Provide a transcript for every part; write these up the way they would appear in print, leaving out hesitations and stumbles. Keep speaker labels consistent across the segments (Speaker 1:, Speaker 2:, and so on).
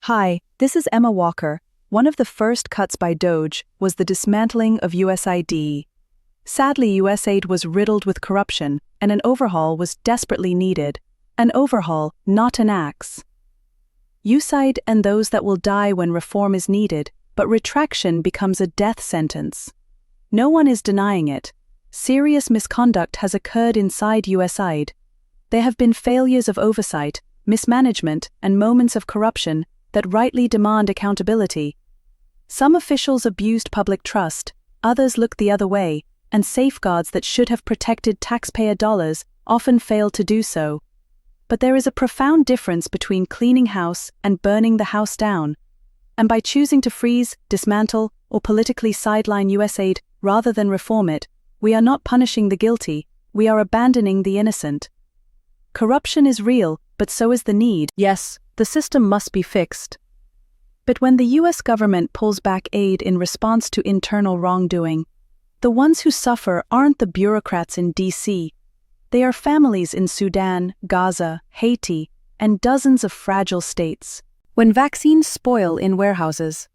Speaker 1: Hi, this is Emma Walker. One of the first cuts by DOGE was the dismantling of USAID. Sadly, USAID was riddled with corruption, and an overhaul was desperately needed. An overhaul, not an axe. USAID and those that will die when reform is needed, but retraction becomes a death sentence. No one is denying it. Serious misconduct has occurred inside USAID. There have been failures of oversight, mismanagement, and moments of corruption that rightly demand accountability. Some officials abused public trust, others looked the other way, and safeguards that should have protected taxpayer dollars often failed to do so. But there is a profound difference between cleaning house and burning the house down. And by choosing to freeze, dismantle, or politically sideline USAID rather than reform it, we are not punishing the guilty, we are abandoning the innocent. Corruption is real, but so is the need. Yes, the system must be fixed. But when the US government pulls back aid in response to internal wrongdoing, the ones who suffer aren't the bureaucrats in DC. They are families in Sudan, Gaza, Haiti, and dozens of fragile states. When vaccines spoil in warehouses,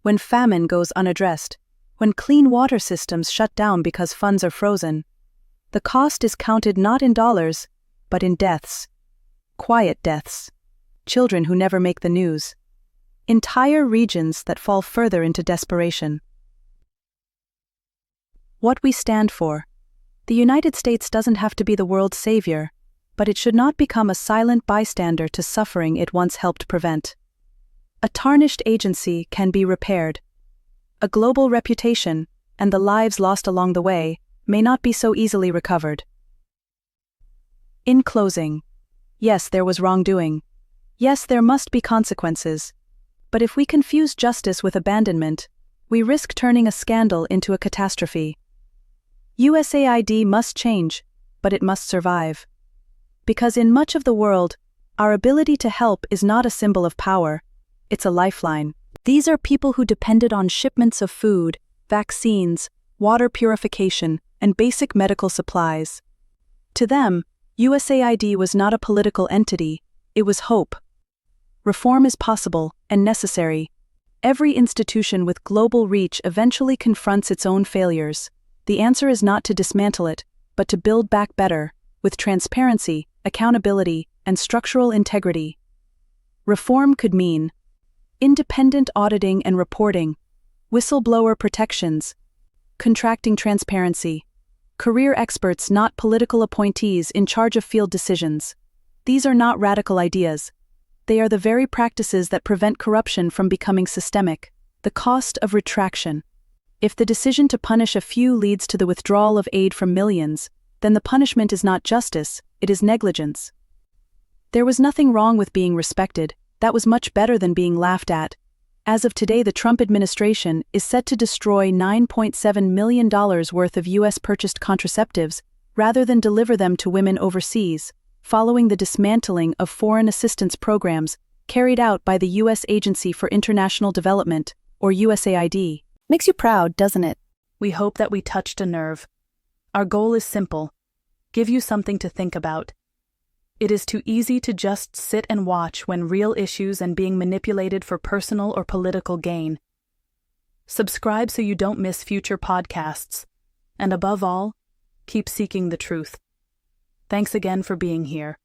Speaker 1: when famine goes unaddressed, when clean water systems shut down because funds are frozen, the cost is counted not in dollars, but in deaths. Quiet deaths. Children who never make the news. Entire regions that fall further into desperation. What we stand for. The United States doesn't have to be the world's savior, but it should not become a silent bystander to suffering it once helped prevent. A tarnished agency can be repaired. A global reputation, and the lives lost along the way, may not be so easily recovered. In closing, yes, there was wrongdoing. Yes, there must be consequences. But if we confuse justice with abandonment, we risk turning a scandal into a catastrophe. USAID must change, but it must survive. Because in much of the world, our ability to help is not a symbol of power, it's a lifeline. These are people who depended on shipments of food, vaccines, water purification, and basic medical supplies. To them, USAID was not a political entity, it was hope. Reform is possible and necessary. Every institution with global reach eventually confronts its own failures. The answer is not to dismantle it, but to build back better, with transparency, accountability, and structural integrity. Reform could mean independent auditing and reporting, whistleblower protections, contracting transparency, career experts, not political appointees in charge of field decisions. These are not radical ideas. They are the very practices that prevent corruption from becoming systemic. The cost of retraction. If the decision to punish a few leads to the withdrawal of aid from millions, then the punishment is not justice, it is negligence. There was nothing wrong with being respected, that was much better than being laughed at. As of today, the Trump administration is set to destroy $9.7 million worth of US purchased contraceptives rather than deliver them to women overseas, following the dismantling of foreign assistance programs carried out by the U.S. Agency for International Development, or USAID. Makes you proud, doesn't it? We hope that we touched a nerve. Our goal is simple: give you something to think about. It is too easy to just sit and watch when real issues and being manipulated for personal or political gain. Subscribe so you don't miss future podcasts. And above all, keep seeking the truth. Thanks again for being here.